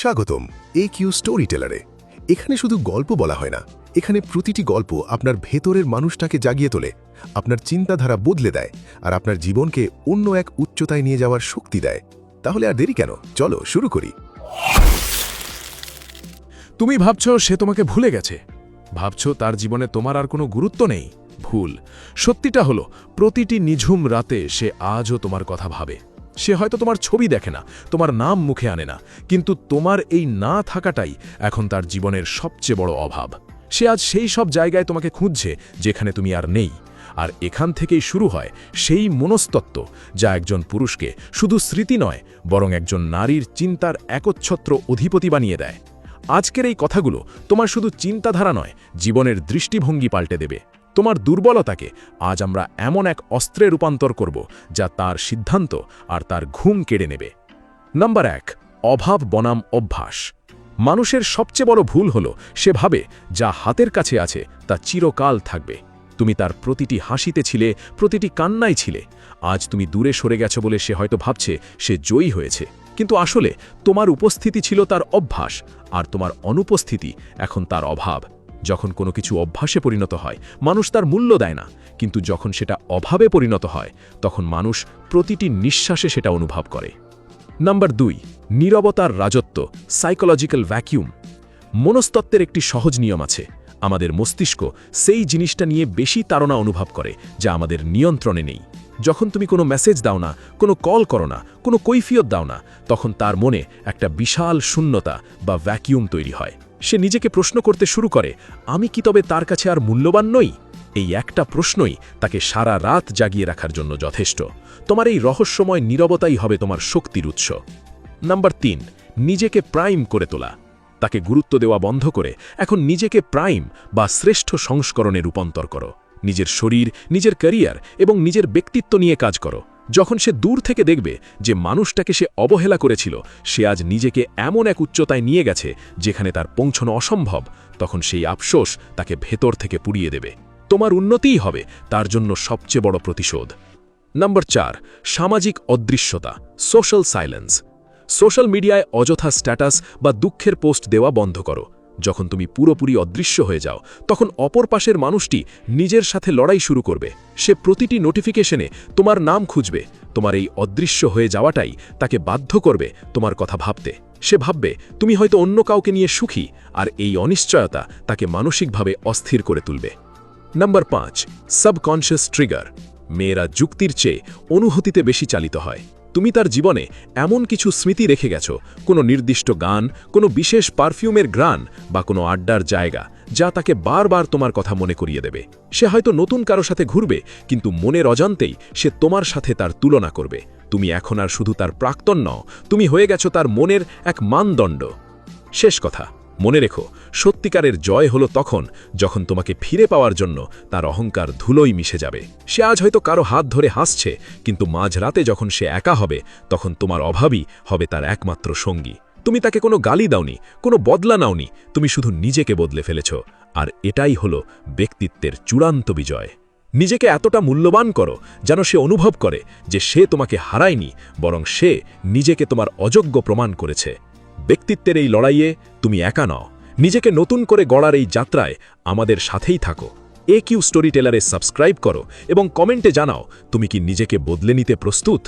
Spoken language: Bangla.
স্বাগতম কিউ স্টোরি টেলারে। এখানে শুধু গল্প বলা হয় না, এখানে প্রতিটি গল্প আপনার ভেতরের মানুষটাকে জাগিয়ে তোলে, আপনার চিন্তাধারা বদলে দেয় আর আপনার জীবনকে অন্য এক উচ্চতায় নিয়ে যাওয়ার শক্তি দেয়। তাহলে আর দেরি কেন, চলো শুরু করি। তুমি ভাবছো সে তোমাকে ভুলে গেছে, ভাবছো তার জীবনে তোমার আর কোনো গুরুত্ব নেই। ভুল। সত্যিটা হলো প্রতিটি নিঝুম রাতে সে আজও তোমার কথা ভাবে। সে হয়তো তোমার ছবি দেখে না, তোমার নাম মুখে আনে না, কিন্তু তোমার এই না থাকাটাই এখন তার জীবনের সবচেয়ে বড় অভাব। সে আজ সেই সব জায়গায় তোমাকে খুঁজছে যেখানে তুমি আর নেই। আর এখান থেকেই শুরু হয় সেই মনস্তত্ত্ব যা একজন পুরুষকে শুধু স্মৃতি নয়, বরং একজন নারীর চিন্তার একচ্ছত্র অধিপতি বানিয়ে দেয়। আজকের এই কথাগুলো তোমার শুধু চিন্তাধারা নয়, জীবনের দৃষ্টিভঙ্গি পাল্টে দেবে। তোমার দুর্বলতাকে আজ আমরা এমন এক অস্ত্রে রূপান্তর করব যা তার সিদ্ধান্ত আর তার ঘুম কেড়ে নেবে। নাম্বার 1, অভাব বনাম অভ্যাস। মানুষের সবচেয়ে বড় ভুল হলো সে ভাবে যা হাতের কাছে আছে তা চিরকাল থাকবে। তুমি তার প্রতিটি হাসিতে ছিলে, প্রতিটি কান্নায় ছিলে। আজ তুমি দূরে সরে গেছো বলে সে হয়তো ভাবছে সে জয়ী হয়েছে, কিন্তু আসলে তোমার উপস্থিতি ছিল তার অভ্যাস, আর তোমার অনুপস্থিতি এখন তার অভাব। যখন কোনো কিছু অভ্যাসে পরিণত হয় মানুষ তার মূল্য দেয় না, কিন্তু যখন সেটা অভাবে পরিণত হয় তখন মানুষ প্রতিটি নিঃশ্বাসে সেটা অনুভব করে। নাম্বার 2, নীরবতার রাজত্ব, সাইকোলজিক্যাল ভ্যাকিউম। মনস্তত্ত্বের একটি সহজ নিয়ম আছে। আমাদের মস্তিষ্ক সেই জিনিসটা নিয়ে বেশি তাড়না অনুভব করে যা আমাদের নিয়ন্ত্রণে নেই। যখন তুমি কোনো মেসেজ দাও না, কোনো কল করো না, কোনো কৈফিয়ত দাও না, তখন তার মনে একটা বিশাল শূন্যতা বা ভ্যাকিউম তৈরি হয়। সে নিজেকে প্রশ্ন করতে শুরু করে, আমি কি তবে তার কাছে আর মূল্যবান নই? এই একটা প্রশ্নই তাকে সারা রাত জাগিয়ে রাখার জন্য যথেষ্ট। তোমার এই রহস্যময় নীরবতাই হবে তোমার শক্তির উৎস। নাম্বার 3, নিজেকে প্রাইম করে তোলা। তাকে গুরুত্ব দেওয়া বন্ধ করে এখন নিজেকে প্রাইম বা শ্রেষ্ঠ সংস্করণে রূপান্তর করো। নিজের শরীর, নিজের ক্যারিয়ার এবং নিজের ব্যক্তিত্ব নিয়ে কাজ করো। যখন সে দূর থেকে দেখবে যে মানুষটাকে সে অবহেলা করেছিল সে আজ নিজেকে এমন এক উচ্চতায় নিয়ে গেছে যেখানে তার পৌঁছানো অসম্ভব, তখন সেই আফসোস তাকে ভেতর থেকে পুড়িয়ে দেবে। তোমার উন্নতিই হবে তার জন্য সবচেয়ে বড় প্রতিশোধ। নাম্বার 4, সামাজিক অদৃশ্যতা, সোশ্যাল সাইলেন্স। সোশ্যাল মিডিয়ায় অযথা স্ট্যাটাস বা দুঃখের পোস্ট দেওয়া বন্ধ করো। যখন তুমি পুরোপুরি অদৃশ্য হয়ে যাও তখন অপর পাশের মানুষটি নিজের সাথে লড়াই শুরু করবে। সে প্রতিটি নোটিফিকেশনে তোমার নাম খুঁজবে। তোমার এই অদৃশ্য হয়ে যাওয়াটাই তাকে বাধ্য করবে তোমার কথা ভাবতে। সে ভাববে তুমি হয়তো অন্য কাউকে নিয়ে সুখী, আর এই অনিশ্চয়তা তাকে মানসিকভাবে অস্থির করে তুলবে। Number 5, subconscious trigger. মেয়েরা যুক্তির চেয়ে অনুভূতিতে বেশি চালিত হয়। তুমি তার জীবনে এমন কিছু স্মৃতি রেখে গেছো, কোনো নির্দিষ্ট গান, কোনো বিশেষ পারফিউমের ঘ্রাণ বা কোনো আড্ডার জায়গা যা তাকে বারবার তোমার কথা মনে করিয়ে দেবে। সে হয়তো নতুন কারো সাথে ঘুরবে, কিন্তু মনের অজান্তেই সে তোমার সাথে তার তুলনা করবে। তুমি এখন আর শুধু তার প্রাক্তন নও, তুমি হয়ে গেছো তার মনের এক মানদণ্ড। শেষ কথা, মনে রেখো, সত্যিকারের জয় হলো তখন যখন তোমাকে ফিরে পাওয়ার জন্য তার অহংকার ধুলোয় মিশে যাবে। সে আজ হয়তো কারো হাত ধরে হাসছে, কিন্তু মাঝরাতে যখন সে একা হবে তখন তোমার অভাবই হবে তার একমাত্র সঙ্গী। তুমি তাকে কোনো গালি দাওনি, কোনো বদলা নাওনি, তুমি শুধু নিজেকে বদলে ফেলেছ। আর এটাই হলো ব্যক্তিত্বের চূড়ান্ত বিজয়। নিজেকে এতটা মূল্যবান করো যেন সে অনুভব করে যে সে তোমাকে হারায়নি, বরং সে নিজেকে তোমার অযোগ্য প্রমাণ করেছে। ব্যক্তিত্বের এই লড়াইয়ে তুমি একা নও। নিজেকে নতুন করে গড়ার এই যাত্রায় আমাদের সাথেই থাকো। কিউ স্টোরি টেলারে সাবস্ক্রাইব করো এবং কমেন্টে জানাও তুমি কি নিজেকে বদলে নিতে প্রস্তুত।